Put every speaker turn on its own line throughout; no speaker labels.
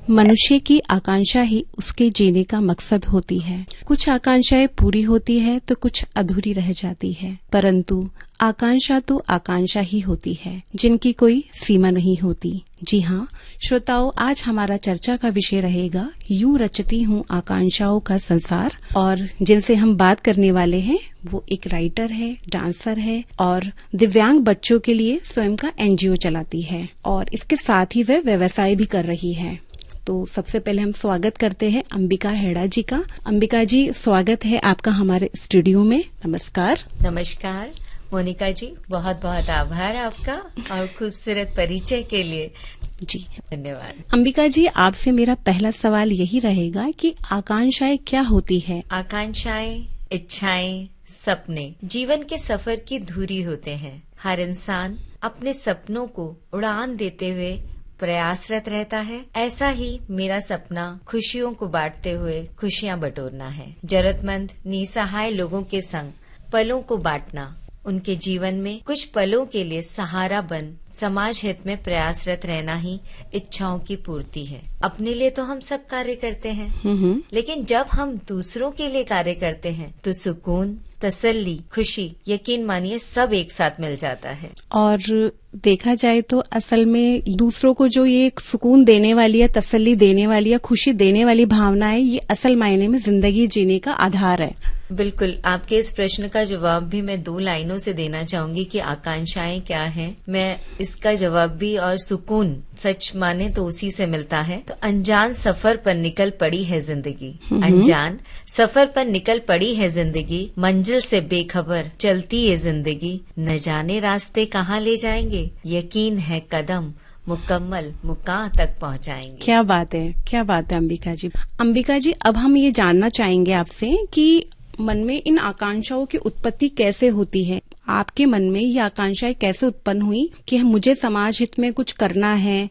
मनुष्य की आकांक्षा ही उसके जीने का मकसद होती है। कुछ आकांक्षाएं पूरी होती है तो कुछ अधूरी रह जाती है, परंतु आकांक्षा तो आकांक्षा ही होती है जिनकी कोई सीमा नहीं होती। जी हाँ श्रोताओं, आज हमारा चर्चा का विषय रहेगा यूं रचती हूँ आकांक्षाओं का संसार। और जिनसे हम बात करने वाले हैं वो एक राइटर है, डांसर है और दिव्यांग बच्चों के लिए स्वयं का एनजीओ चलाती है और इसके साथ ही वह व्यवसाय भी कर रही है। तो सबसे पहले हम स्वागत करते हैं अंबिका हेड़ा जी का। अंबिका जी, स्वागत है आपका हमारे स्टूडियो में। नमस्कार।
नमस्कार मोनिका जी, बहुत बहुत आभार आपका और खूबसूरत परिचय के लिए
जी
धन्यवाद।
अंबिका जी, आपसे मेरा पहला सवाल यही रहेगा कि आकांक्षाएं क्या होती है?
आकांक्षाएं, इच्छाएं, सपने जीवन के सफर की धुरी होते हैं। हर इंसान अपने सपनों को उड़ान देते हुए प्रयासरत रहता है। ऐसा ही मेरा सपना खुशियों को बांटते हुए खुशियां बटोरना है। जरूरतमंद निसहाय लोगों के संग पलों को बांटना, उनके जीवन में कुछ पलों के लिए सहारा बन समाज हित में प्रयासरत रहना ही इच्छाओं की पूर्ति है। अपने लिए तो हम सब कार्य करते हैं, लेकिन जब हम दूसरों के लिए कार्य करते हैं तो सुकून, तसल्ली, खुशी, यकीन मानिए सब एक साथ मिल जाता है।
और देखा जाए तो असल में दूसरों को जो ये सुकून देने वाली या तसल्ली देने वाली या खुशी देने वाली भावना है, ये असल मायने में जिंदगी जीने का आधार है।
बिल्कुल, आपके इस प्रश्न का जवाब भी मैं 2 लाइनों से देना चाहूंगी कि आकांक्षाएं क्या हैं। मैं इसका जवाब भी, और सुकून सच माने तो उसी से मिलता है। तो अनजान सफर पर निकल पड़ी है जिंदगी, अनजान सफर पर निकल पड़ी है जिंदगी, मंजिल से बेखबर चलती है जिंदगी, न जाने रास्ते कहाँ ले जाएंगे, यकीन है कदम मुकम्मल मुकाम तक पहुँचाएंगे।
क्या बात है, क्या बात है अंबिका जी। अंबिका जी, अब हम ये जानना चाहेंगे आपसे कि मन में इन आकांक्षाओं की उत्पत्ति कैसे होती है? आपके मन में ये आकांक्षाएं कैसे उत्पन्न हुई कि मुझे समाज हित में कुछ करना है,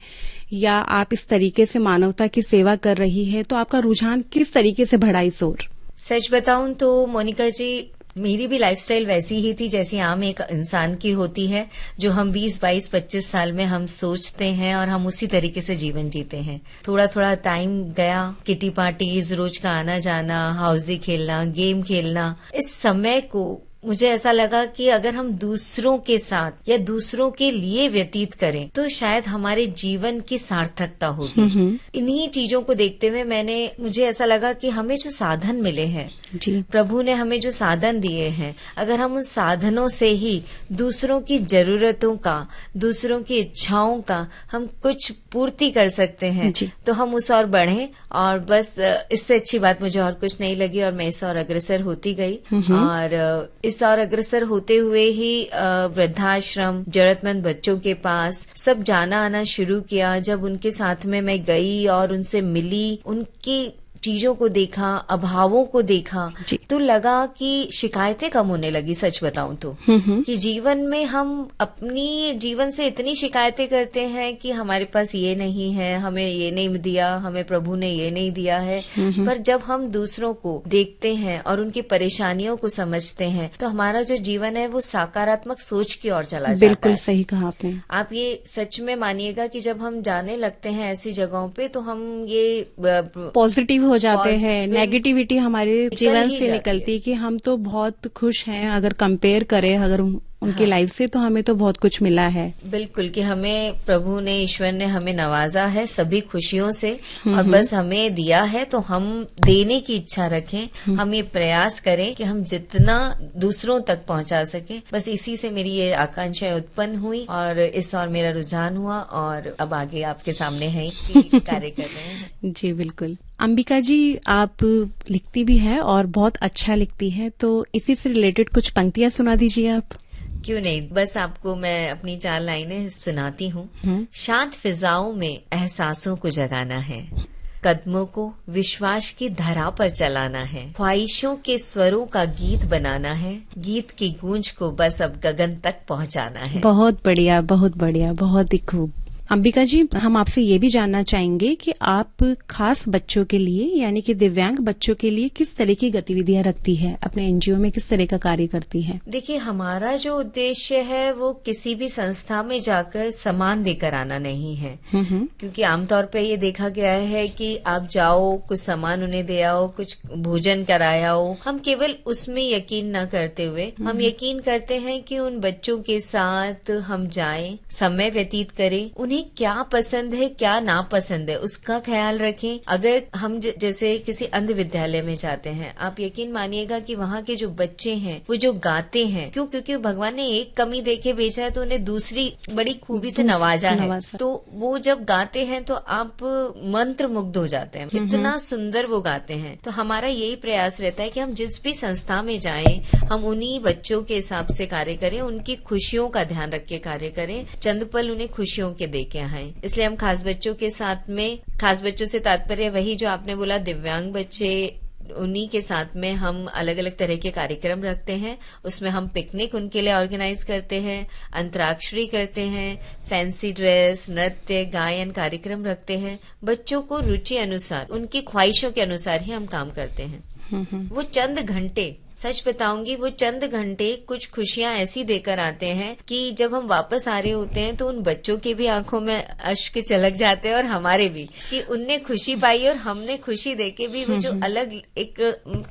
या आप इस तरीके से मानवता की सेवा कर रही है, तो आपका रुझान किस तरीके से बढ़ा इस ओर?
सच बताऊं तो मोनिका जी, मेरी भी लाइफस्टाइल वैसी ही थी जैसी आम एक इंसान की होती है, जो हम 20, 22, 25 साल में हम सोचते हैं और हम उसी तरीके से जीवन जीते हैं। थोड़ा थोड़ा टाइम गया, किटी पार्टीज, रोज का आना जाना, हाउसी खेलना, गेम खेलना। इस समय को मुझे ऐसा लगा कि अगर हम दूसरों के साथ या दूसरों के लिए व्यतीत करें तो शायद हमारे जीवन की सार्थकता होगी। इन्हीं चीजों को देखते हुए मुझे ऐसा लगा कि हमें जो साधन मिले हैं
जी,
प्रभु ने हमें जो साधन दिए हैं, अगर हम उन साधनों से ही दूसरों की जरूरतों का, दूसरों की इच्छाओं का हम कुछ पूर्ति कर सकते हैं तो हम उस और बढ़ें। और बस इससे अच्छी बात मुझे और कुछ नहीं लगी और मैं इस और अग्रसर होती गई। और इस और अग्रसर होते हुए ही वृद्धाश्रम, जरूरतमंद बच्चों के पास सब जाना आना शुरू किया। जब उनके साथ में मैं गई और उनसे मिली, उनकी चीजों को देखा, अभावों को देखा, तो लगा कि शिकायतें कम होने लगी। सच बताऊं तो कि जीवन में हम अपनी जीवन से इतनी शिकायतें करते हैं कि हमारे पास ये नहीं है, हमें ये नहीं दिया, हमें प्रभु ने ये नहीं दिया है। पर जब हम दूसरों को देखते हैं और उनकी परेशानियों को समझते हैं तो हमारा जो जीवन है वो सकारात्मक सोच की ओर चला जाता है।
बिल्कुल सही कहा आपने।
आप ये सच में मानिएगा कि जब हम जाने लगते हैं ऐसी जगहों पे तो हम ये
पॉजिटिव हो जाते हैं, नेगेटिविटी हमारे जीवन से निकलती है कि हम तो बहुत खुश हैं। अगर कंपेयर करें अगर उनकी लाइफ से, तो हमें तो बहुत कुछ मिला है।
बिल्कुल कि हमें प्रभु ने, ईश्वर ने हमें नवाजा है सभी खुशियों से, और बस हमें दिया है तो हम देने की इच्छा रखें। हम ये प्रयास करें कि हम जितना दूसरों तक पहुंचा सकें। बस इसी से मेरी ये आकांक्षाएं उत्पन्न हुई और इस और मेरा रुझान हुआ और अब आगे आपके सामने है कि कार्य कर रहे हैं।
जी बिल्कुल। अंबिका जी, आप लिखती भी है और बहुत अच्छा लिखती है, तो इसी से रिलेटेड कुछ पंक्तियां सुना दीजिए आप।
क्यों नहीं, बस आपको मैं अपनी 4 लाइनें सुनाती हूँ। शांत फिजाओं में एहसासों को जगाना है, कदमों को विश्वास की धरा पर चलाना है, ख्वाहिशों के स्वरों का गीत बनाना है, गीत की गूंज को बस अब गगन तक पहुँचाना है।
बहुत बढ़िया, बहुत बढ़िया, बहुत ही खूब। अंबिका जी, हम आपसे ये भी जानना चाहेंगे कि आप खास बच्चों के लिए यानी कि दिव्यांग बच्चों के लिए किस तरह की गतिविधियां रखती है, अपने एनजीओ में किस तरह का कार्य करती है?
देखिए, हमारा जो उद्देश्य है वो किसी भी संस्था में जाकर सामान देकर आना नहीं है, क्योंकि आमतौर पे ये देखा गया है कि आप जाओ, कुछ सामान उन्हें दे आओ, कुछ भोजन कराओ। हम केवल उसमें यकीन न करते हुए हम यकीन करते हैं कि उन बच्चों के साथ हम जाएं, समय व्यतीत करें, उन्हें क्या पसंद है क्या ना पसंद है उसका ख्याल रखें। अगर हम जैसे किसी अंध विद्यालय में जाते हैं, आप यकीन मानिएगा कि वहाँ के जो बच्चे हैं वो जो गाते हैं, क्योंकि भगवान ने एक कमी देके भेजा है तो उन्हें दूसरी बड़ी खूबी से नवाजा है, तो वो जब गाते हैं तो आप मंत्र मुग्ध हो जाते हैं, इतना सुंदर वो गाते हैं। तो हमारा यही प्रयास रहता है कि हम जिस भी संस्था में जाएं, हम उन्हीं बच्चों के हिसाब से कार्य करें, उनकी खुशियों का ध्यान रख के कार्य करें, चंद पल उन्हें खुशियों के दे के आए। इसलिए हम खास बच्चों के साथ में, खास बच्चों से तात्पर्य वही जो आपने बोला दिव्यांग बच्चे, उन्हीं के साथ में हम अलग अलग तरह के कार्यक्रम रखते हैं। उसमें हम पिकनिक उनके लिए ऑर्गेनाइज करते हैं, अंतराक्षरी करते हैं, फैंसी ड्रेस, नृत्य, गायन कार्यक्रम रखते हैं। बच्चों को रुचि अनुसार, उनकी ख्वाहिशों के अनुसार ही हम काम करते हैं। वो चंद घंटे, सच बताऊंगी, वो चंद घंटे कुछ खुशियां ऐसी देकर आते हैं कि जब हम वापस आ रहे होते हैं तो उन बच्चों के भी आंखों में अश्क छलक जाते हैं और हमारे भी, कि उनने खुशी पाई और हमने खुशी देके भी वो जो अलग एक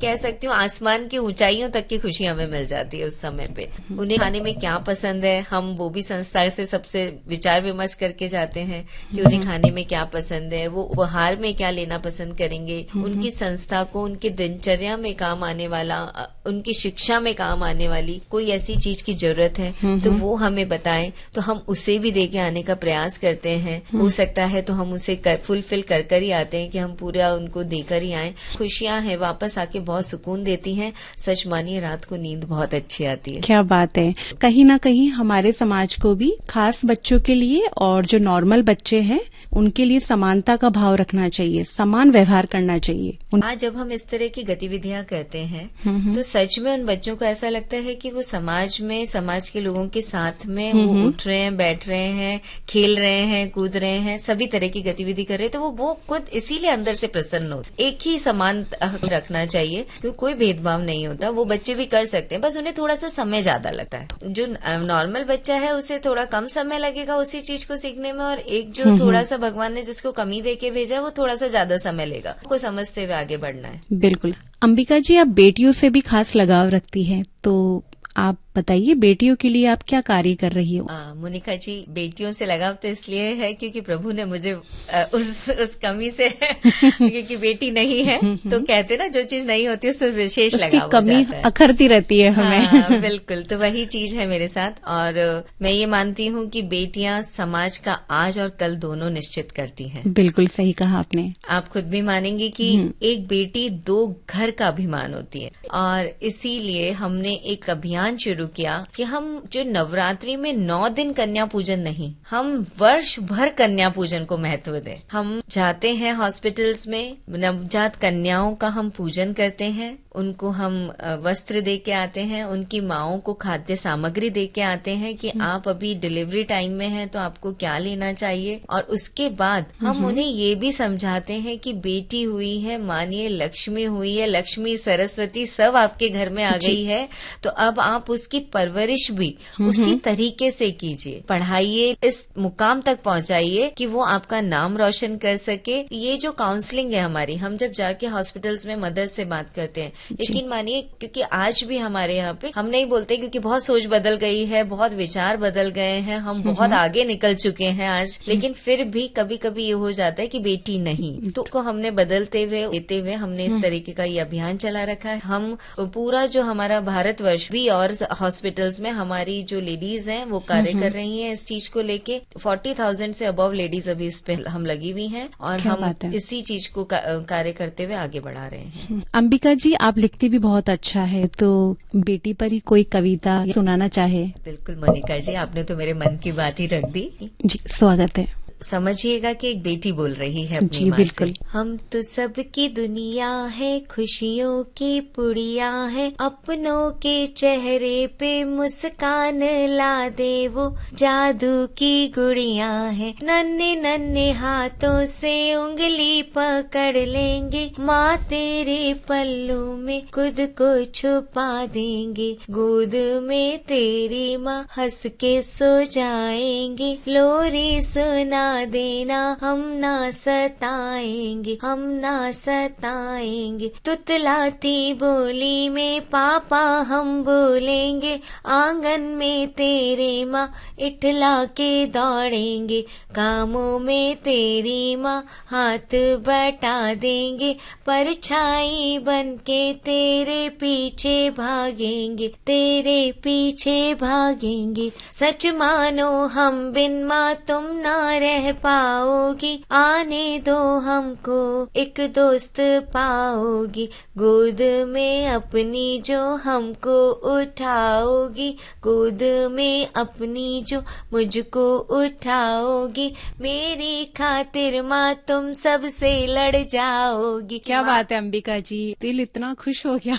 कह सकती हूँ आसमान की ऊंचाइयों तक की खुशी हमें मिल जाती है उस समय पे। उन्हें खाने में क्या पसंद है, हम वो भी संस्था से सबसे विचार विमर्श करके जाते हैं कि उन्हें खाने में क्या पसंद है, वो उपहार में क्या लेना पसंद करेंगे, उनकी संस्था को उनकी दिनचर्या में काम आने वाला, उनकी शिक्षा में काम आने वाली कोई ऐसी चीज की जरूरत है तो वो हमें बताएं, तो हम उसे भी देके आने का प्रयास करते हैं। हो सकता है तो हम उसे फुलफिल कर ही आते हैं कि हम पूरा उनको देकर ही आए। खुशियां हैं, वापस आके बहुत सुकून देती हैं। सच मानिए, रात को नींद बहुत अच्छी आती है।
क्या बात है। कहीं ना कहीं हमारे समाज को भी खास बच्चों के लिए और जो नॉर्मल बच्चे हैं उनके लिए समानता का भाव रखना चाहिए, समान व्यवहार करना चाहिए।
आज जब हम इस तरह की गतिविधियां करते हैं तो सच में उन बच्चों को ऐसा लगता है कि वो समाज में, समाज के लोगों के साथ में वो उठ रहे हैं, बैठ रहे हैं, खेल रहे हैं, कूद रहे हैं, सभी तरह की गतिविधि कर रहे हैं, तो वो खुद इसीलिए अंदर से प्रसन्न हो। एक ही समान रखना चाहिए, क्योंकि कोई भेदभाव नहीं होता। वो बच्चे भी कर सकते हैं, बस उन्हें थोड़ा सा समय ज्यादा लगता है। जो नॉर्मल बच्चा है उसे थोड़ा कम समय लगेगा उसी चीज को सीखने में, और एक जो थोड़ा सा भगवान ने जिसको कमी देके भेजा है वो थोड़ा सा ज्यादा समय लेगा। को समझते हुए आगे बढ़ना है।
बिल्कुल। अंबिका जी, आप बेटियों से भी खास लगाव रखती हैं, तो आप बताइए बेटियों के लिए आप क्या कार्य कर रही हो?
मोनिका जी, बेटियों से लगाव तो इसलिए है क्योंकि प्रभु ने मुझे उस कमी से क्योंकि बेटी नहीं है तो कहते ना जो चीज नहीं होती उससे विशेष लगाव हो जाता है,
अखरती रहती है हमें।
हाँ, बिल्कुल। तो वही चीज है मेरे साथ, और मैं ये मानती हूँ कि बेटियां समाज का आज और कल दोनों निश्चित करती हैं।
बिल्कुल सही कहा आपने।
आप खुद भी मानेंगे कि एक बेटी 2 घर का अभिमान होती है, और इसीलिए हमने एक अभियान शुरू किया कि हम जो नवरात्रि में 9 दिन कन्या पूजन नहीं, हम वर्ष भर कन्या पूजन को महत्व दें। हम जाते हैं हॉस्पिटल्स में, नवजात कन्याओं का हम पूजन करते हैं, उनको हम वस्त्र दे के आते हैं, उनकी माओं को खाद्य सामग्री दे के आते हैं कि आप अभी डिलीवरी टाइम में हैं तो आपको क्या लेना चाहिए, और उसके बाद हम उन्हें ये भी समझाते हैं कि बेटी हुई है, मानिए लक्ष्मी हुई है, लक्ष्मी सरस्वती सब आपके घर में आ गई है, तो अब आप उसकी परवरिश भी उसी तरीके से कीजिए, पढ़ाइए, इस मुकाम तक पहुंचाइए कि वो आपका नाम रोशन कर सके। ये जो काउंसलिंग है हमारी, हम जब जाके हॉस्पिटल्स में मदर से बात करते हैं, यकीन मानिए, क्योंकि आज भी हमारे यहाँ पे हम नहीं बोलते क्योंकि बहुत सोच बदल गई है, बहुत विचार बदल गए हैं, हम बहुत आगे निकल चुके हैं आज, लेकिन फिर भी कभी कभी ये हो जाता है कि बेटी नहीं, तो को हमने बदलते हुए देते हुए हमने इस तरीके का ये अभियान चला रखा है। हम पूरा जो हमारा भारतवर्ष भी और हॉस्पिटल्स में हमारी जो लेडीज हैं वो कार्य कर रही हैं इस चीज को लेके। 40,000 से अबव लेडीज अभी इस पे हम लगी हुई हैं, और हम इसी चीज को कार्य करते हुए आगे बढ़ा रहे हैं।
अंबिका जी, आप लिखती भी बहुत अच्छा है, तो बेटी पर ही कोई कविता सुनाना चाहे?
बिल्कुल मोनिका जी, आपने तो मेरे मन की बात ही रख दी।
जी, स्वागत है।
समझिएगा कि एक बेटी बोल रही है अपनी माँ से। हम तो सबकी दुनिया है, खुशियों की पुड़िया है, अपनों के चेहरे पे मुस्कान ला दे वो जादू की गुड़िया है। नन्हे नन्हे हाथों से उंगली पकड़ लेंगे, माँ तेरे पल्लू में खुद को छुपा देंगे, गोद में तेरी माँ हंस के सो जाएंगे, लोरी सुना देना हम ना सताएंगे, हम ना सताएंगे। तुतलाती बोली में पापा हम बोलेंगे, आंगन में तेरे माँ इठला के दौड़ेंगे, कामों में तेरी माँ हाथ बटा देंगे, परछाई बन के तेरे पीछे भागेंगे, तेरे पीछे भागेंगे। सच मानो हम बिन माँ तुम ना रह पाओगी, आने दो हमको एक दोस्त पाओगी, गोद में अपनी जो हमको उठाओगी, गोद में अपनी जो मुझको उठाओगी, मेरी खातिर माँ तुम सबसे लड़ जाओगी।
क्या बात है अंबिका जी, दिल इतना खुश हो गया।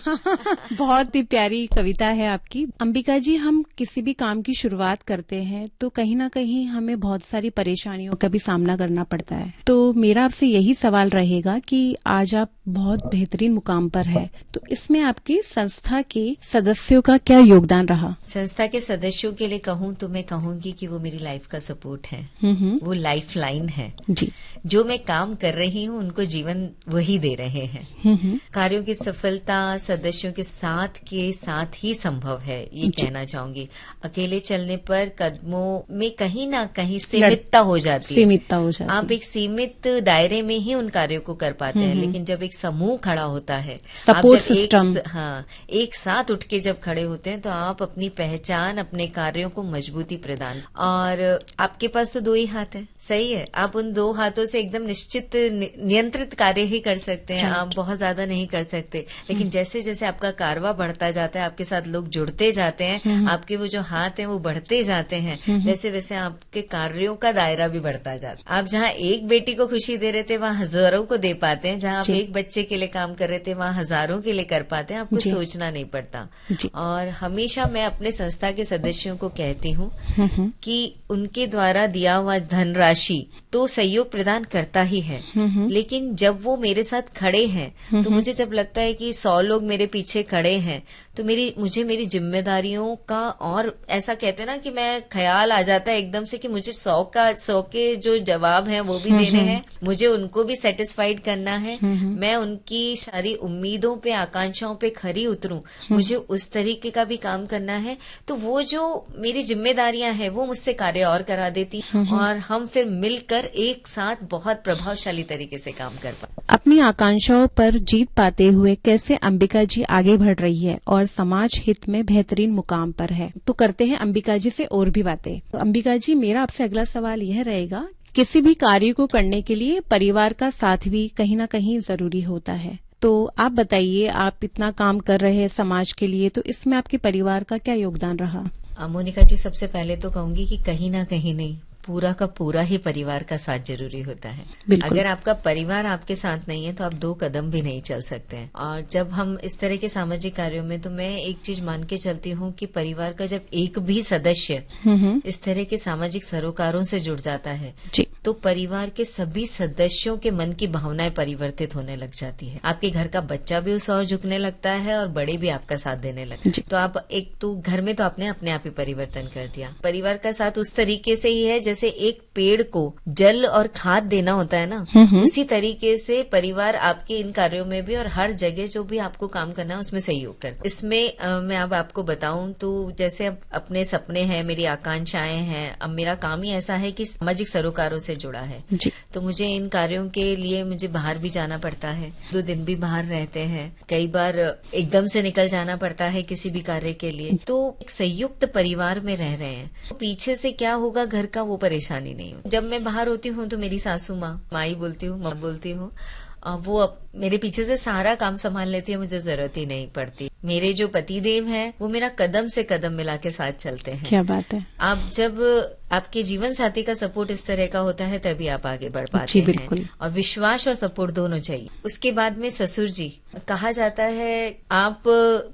बहुत ही प्यारी कविता है आपकी। अंबिका जी, हम किसी भी काम की शुरुआत करते हैं तो कहीं ना कहीं हमें बहुत सारी परेशानियों का भी सामना करना पड़ता है। तो मेरा आपसे यही सवाल रहेगा कि आज आप बहुत बेहतरीन मुकाम पर है, तो इसमें आपकी संस्था के सदस्यों का क्या योगदान रहा?
संस्था के सदस्यों के लिए कहूँ तो मैं कहूँगी कि वो मेरी लाइफ का सपोर्ट है, वो लाइफ लाइन है
जी।
जो मैं काम कर रही हूँ उनको जीवन वही दे रहे हैं। कार्यों की सफलता सदस्यों के साथ ही संभव है, ये कहना चाहूंगी। अकेले चलने पर कदमों में कहीं ना कहीं सीमितता हो जाती है। आप एक सीमित दायरे में ही उन कार्यों को कर पाते हैं, लेकिन जब एक समूह खड़ा होता है,
सपोर्ट सिस्टम,
एक साथ उठ के जब खड़े होते हैं तो आप अपनी पहचान, अपने कार्यों को मजबूती प्रदान। और आपके पास तो 2 ही हाथ है, सही है, आप उन 2 हाथों से एकदम निश्चित नियंत्रित कार्य ही कर सकते हैं, आप बहुत ज्यादा नहीं कर सकते। लेकिन जैसे जैसे आपका कारवा बढ़ता जाता है, आपके साथ लोग जुड़ते जाते हैं, आपके वो जो हाथ हैं वो बढ़ते जाते हैं, वैसे वैसे आपके कार्यों का दायरा भी बढ़ता जाता है। आप जहाँ एक बेटी को खुशी दे रहे थे वहाँ हजारों को दे पाते हैं, जहाँ आप एक बच्चे के लिए काम कर रहे थे वहाँ हजारों के लिए कर पाते हैं, आपको सोचना नहीं पड़ता। और हमेशा मैं अपने संस्था के सदस्यों को कहती हूँ कि उनके द्वारा दिया हुआ धनराशि तो सहयोग प्रदान करता ही है, लेकिन जब वो मेरे साथ खड़े हैं तो मुझे जब लगता है कि 100 लोग मेरे पीछे खड़े हैं तो मुझे मेरी जिम्मेदारियों का, और ऐसा कहते हैं ना कि मैं ख्याल आ जाता है एकदम से कि मुझे 100 के जो जवाब हैं वो भी देने हैं, मुझे उनको भी सेटिस्फाइड करना है, मैं उनकी सारी उम्मीदों पे आकांक्षाओं पे खरी उतरूं, मुझे उस तरीके का भी काम करना है। तो वो जो मेरी जिम्मेदारियां हैं वो मुझसे कार्य और करा देती और हम फिर मिलकर एक साथ बहुत प्रभावशाली तरीके से काम कर पाते।
अपनी आकांक्षाओं पर जीत पाते हुए कैसे अंबिका जी आगे बढ़ रही है और समाज हित में बेहतरीन मुकाम पर है, तो करते हैं अंबिका जी से और भी बातें। तो अंबिका जी, मेरा आपसे अगला सवाल यह रहेगा, किसी भी कार्य को करने के लिए परिवार का साथ भी कहीं ना कहीं जरूरी होता है, तो आप बताइए, आप इतना काम कर रहे हैं समाज के लिए, तो इसमें आपके परिवार का क्या योगदान रहा?
मोनिका जी, सबसे पहले तो कहूंगी कि कहीं ना कहीं नहीं, पूरा का पूरा ही परिवार का साथ जरूरी होता है। अगर आपका परिवार आपके साथ नहीं है तो आप 2 कदम भी नहीं चल सकते हैं। और जब हम इस तरह के सामाजिक कार्यों में, तो मैं एक चीज मान के चलती हूँ कि परिवार का जब एक भी सदस्य इस तरह के सामाजिक सरोकारों से जुड़ जाता है तो परिवार के सभी सदस्यों के मन की भावनाएं परिवर्तित होने लग जाती है। आपके घर का बच्चा भी उस और झुकने लगता है और बड़े भी आपका साथ देने लगते हैं। तो आप एक तो घर में तो आपने अपने आप ही परिवर्तन कर दिया। परिवार का साथ उस तरीके से ही है जैसे एक पेड़ को जल और खाद देना होता है ना, उसी तरीके से परिवार आपके इन कार्यों में भी और हर जगह जो भी आपको काम करना है उसमें सहयोग करता है। इसमें मैं अब आपको बताऊं तो जैसे अब अपने सपने हैं, मेरी आकांक्षाएं हैं, अब मेरा काम ही ऐसा है कि सामाजिक सरोकारों से जुड़ा है, तो मुझे इन कार्यों के लिए मुझे बाहर भी जाना पड़ता है, 2 दिन भी बाहर रहते हैं, कई बार एकदम से निकल जाना पड़ता है किसी भी कार्य के लिए। तो एक संयुक्त परिवार में रह रहे हैं, तो पीछे से क्या होगा घर का वो परेशानी नहीं हो। जब मैं बाहर होती हूँ तो मेरी सासू माँ, माई बोलती हूँ, माँ बोलती हूँ, वो मेरे पीछे से सारा काम संभाल लेती है, मुझे जरूरत ही नहीं पड़ती। मेरे जो पति देव हैं वो मेरा कदम से कदम मिला के साथ चलते हैं।
क्या बात है।
आप जब आपके जीवन साथी का सपोर्ट इस तरह का होता है तभी आप आगे बढ़ पाते हैं, और विश्वास और सपोर्ट दोनों चाहिए। उसके बाद में ससुर जी, कहा जाता है आप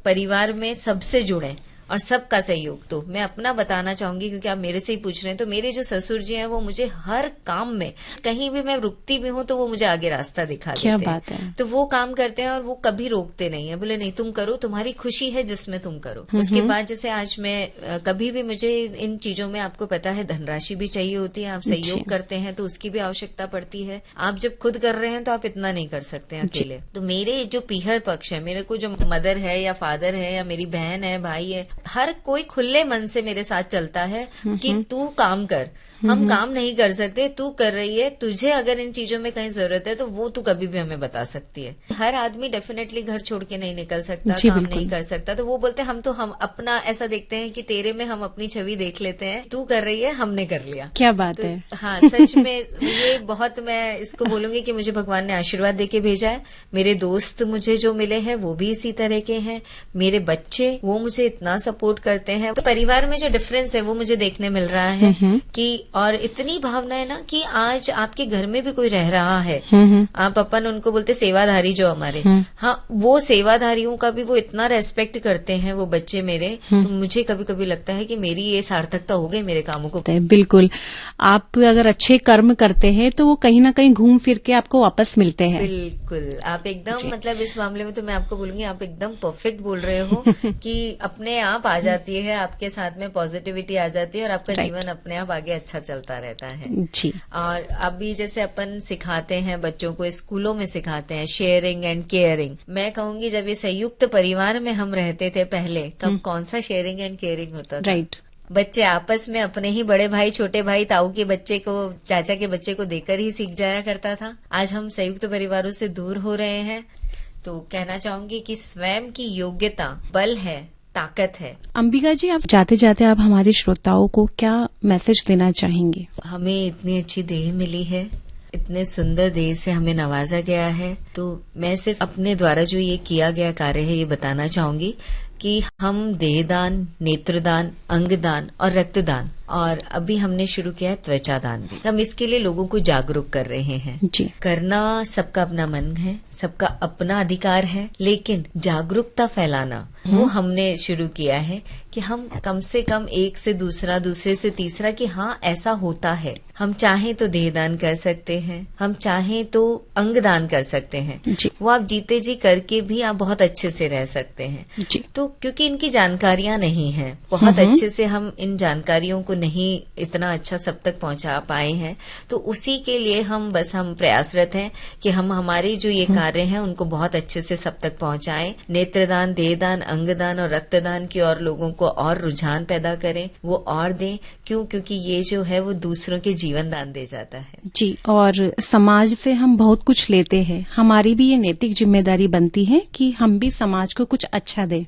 परिवार में सबसे जुड़े और सबका सहयोग। तो मैं अपना बताना चाहूंगी क्योंकि आप मेरे से ही पूछ रहे हैं, तो मेरे जो ससुर जी हैं वो मुझे हर काम में, कहीं भी मैं रुकती भी हूँ तो वो मुझे आगे रास्ता दिखा देते हैं।
क्या बात है।
तो वो काम करते हैं और वो कभी रोकते नहीं है, बोले नहीं तुम करो, तुम्हारी खुशी है जिसमें तुम करो। उसके बाद जैसे आज मैं कभी भी मुझे इन चीजों में, आपको पता है धनराशि भी चाहिए होती है, आप सहयोग करते हैं तो उसकी भी आवश्यकता पड़ती है। आप जब खुद कर रहे हैं तो आप इतना नहीं कर सकते अकेले। तो मेरे जो पीहर पक्ष है, मेरे को जो मदर है या फादर है या मेरी बहन है, भाई है, हर कोई खुले मन से मेरे साथ चलता है कि तू काम कर, हम काम नहीं कर सकते, तू कर रही है, तुझे अगर इन चीजों में कहीं जरूरत है तो वो तू कभी भी हमें बता सकती है। हर आदमी डेफिनेटली घर छोड़ के नहीं निकल सकता, काम नहीं कर सकता, तो वो बोलते हैं हम अपना ऐसा देखते हैं कि तेरे में हम अपनी छवि देख लेते हैं, तू कर रही है हमने कर लिया।
क्या बात है।
हाँ सच में ये बहुत, मैं इसको बोलूंगी कि मुझे भगवान ने आशीर्वाद देके भेजा है। मेरे दोस्त मुझे जो मिले हैं वो भी इसी तरह के हैं, मेरे बच्चे वो मुझे इतना सपोर्ट करते हैं। तो परिवार में जो डिफरेंस है वो मुझे देखने मिल रहा है कि, और इतनी भावना है ना कि आज आपके घर में भी कोई रह रहा है, आप अपन उनको बोलते सेवाधारी जो हमारे, हाँ वो सेवाधारियों का भी वो इतना रेस्पेक्ट करते हैं वो बच्चे मेरे। तो मुझे कभी कभी लगता है कि मेरी ये सार्थकता हो गई मेरे कामों को।
बिल्कुल, आप अगर अच्छे कर्म करते हैं तो वो कहीं ना कहीं घूम फिर के आपको वापस मिलते हैं।
बिल्कुल, आप एकदम मतलब इस मामले में तो मैं आपको बोलूंगी आप एकदम परफेक्ट बोल रहे हो कि अपने आप आ जाती है, आपके साथ में पॉजिटिविटी आ जाती है और आपका जीवन अपने आप आगे अच्छा चलता रहता है
जी। और
अभी जैसे अपन सिखाते हैं बच्चों को, स्कूलों में सिखाते हैं शेयरिंग एंड केयरिंग। मैं कहूंगी जब ये संयुक्त परिवार में हम रहते थे पहले, तब कौन सा शेयरिंग एंड केयरिंग होता था।
राइट।
बच्चे आपस में अपने ही बड़े भाई, छोटे भाई, ताऊ के बच्चे को, चाचा के बच्चे को देकर ही सीख जाया करता था। आज हम संयुक्त परिवारों से दूर हो रहे हैं। तो कहना चाहूंगी कि स्वयं की योग्यता बल है, ताकत है।
अंबिका जी, आप जाते जाते आप हमारे श्रोताओं को क्या मैसेज देना चाहेंगे।
हमें इतनी अच्छी देह मिली है, इतने सुंदर देह से हमें नवाजा गया है, तो मैं सिर्फ अपने द्वारा जो ये किया गया कार्य है ये बताना चाहूंगी कि हम देहदान, नेत्रदान, अंगदान और रक्तदान, और अभी हमने शुरू किया है त्वचा दान भी। हम इसके लिए लोगों को जागरूक कर रहे हैं
जी।
करना सबका अपना मन है, सबका अपना अधिकार है, लेकिन जागरूकता फैलाना वो हमने शुरू किया है कि हम कम से कम एक से दूसरा, दूसरे से तीसरा, कि हाँ ऐसा होता है। हम चाहें तो देहदान कर सकते हैं, हम चाहें तो अंगदान कर सकते हैं
जी।
वो आप जीते जी करके भी आप बहुत अच्छे से रह सकते हैं
जी।
तो क्योंकि इनकी जानकारियां नहीं है, बहुत अच्छे से हम इन जानकारियों को नहीं इतना अच्छा सब तक पहुंचा पाए हैं, तो उसी के लिए हम प्रयासरत हैं कि हम हमारे जो ये कार्य हैं उनको बहुत अच्छे से सब तक पहुंचाएं। नेत्रदान, देहदान, अंगदान और रक्तदान की और लोगों को और रुझान पैदा करें, वो और दें। क्यों? क्योंकि ये जो है वो दूसरों के जीवन दान दे जाता है
जी। और समाज से हम बहुत कुछ लेते हैं, हमारी भी ये नैतिक जिम्मेदारी बनती है कि हम भी समाज को कुछ अच्छा दें।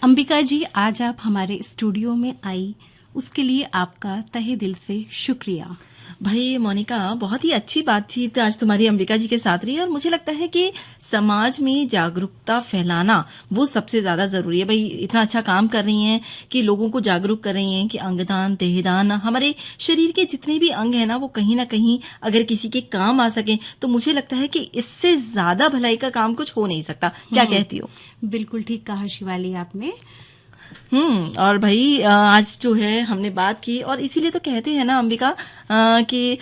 अंबिका जी, आज आप हमारे स्टूडियो में आई, उसके लिए आपका तहे दिल से शुक्रिया।
भाई मोनिका, बहुत ही अच्छी बातचीत आज तुम्हारी अंबिका जी के साथ रही, और मुझे लगता है कि समाज में जागरूकता फैलाना वो सबसे ज्यादा जरूरी है। भाई इतना अच्छा काम कर रही हैं कि लोगों को जागरूक कर रही हैं कि अंगदान, देहदान, हमारे शरीर के जितने भी अंग हैं ना वो कहीं ना कहीं अगर किसी के काम आ सके तो मुझे लगता है कि इससे ज्यादा भलाई का काम कुछ हो नहीं सकता। क्या कहती हो?
बिल्कुल ठीक कहा शिवाली आपने।
और भाई आज जो है हमने बात की, और इसीलिए तो कहते हैं ना अंबिका कि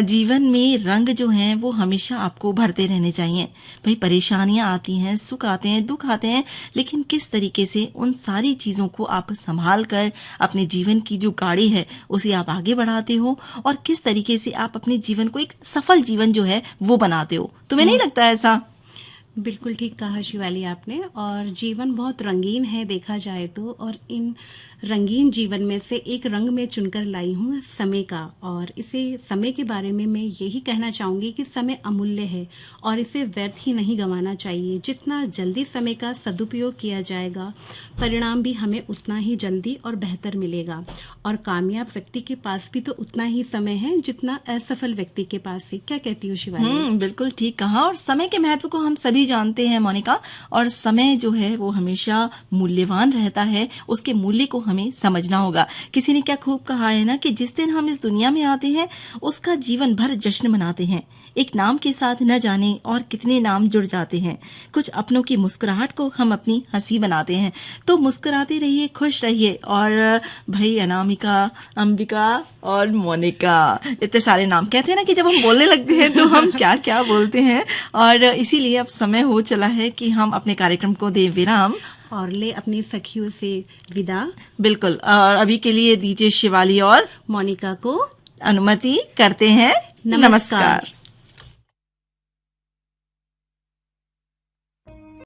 जीवन में रंग जो हैं वो हमेशा आपको भरते रहने चाहिए। भाई परेशानियां आती हैं, सुख आते हैं, दुख आते हैं, लेकिन किस तरीके से उन सारी चीजों को आप संभाल कर अपने जीवन की जो गाड़ी है उसे आप आगे बढ़ाते हो, और किस तरीके से आप अपने जीवन को एक सफल जीवन जो है वो बनाते हो। तुम्हें नहीं लगता ऐसा?
बिल्कुल ठीक कहा शिवाली आपने। और जीवन बहुत रंगीन है देखा जाए तो, और इन रंगीन जीवन में से एक रंग में चुनकर लाई हूँ समय का। और इसे समय के बारे में मैं यही कहना चाहूंगी कि समय अमूल्य है और इसे व्यर्थ ही नहीं गंवाना चाहिए। जितना जल्दी समय का सदुपयोग किया जाएगा, परिणाम भी हमें उतना ही जल्दी और बेहतर मिलेगा। और कामयाब व्यक्ति के पास भी तो उतना ही समय है जितना असफल व्यक्ति के पास है। क्या कहती हो शिवानी?
बिल्कुल ठीक कहा। और समय के महत्व को हम सभी जानते हैं मोनिका, और समय जो है वो हमेशा मूल्यवान रहता है, उसके मूल्य को हमें समझना होगा। किसी ने क्या खूब कहा है ना कि जिस दिन हम इस दुनिया में आते हैं उसका जीवन भर जश्न मनाते हैं। एक नाम के साथ न जाने और कितने नाम जुड़ जाते हैं। कुछ अपनों की मुस्कुराहट को हम अपनी हंसी बनाते हैं। तो मुस्कुराते रहिए, खुश रहिए। और भाई अनामिका, अंबिका और मोनिका, इतने सारे नाम कहते हैं ना कि जब हम बोलने लगते हैं तो हम क्या क्या बोलते हैं। और इसीलिए अब समय हो चला है कि हम अपने कार्यक्रम को दें विराम
और ले अपनी सखियों से विदा।
बिल्कुल। और अभी के लिए दीजिए शिवाली और
मोनिका को
अनुमति करते हैं। नमस्कार।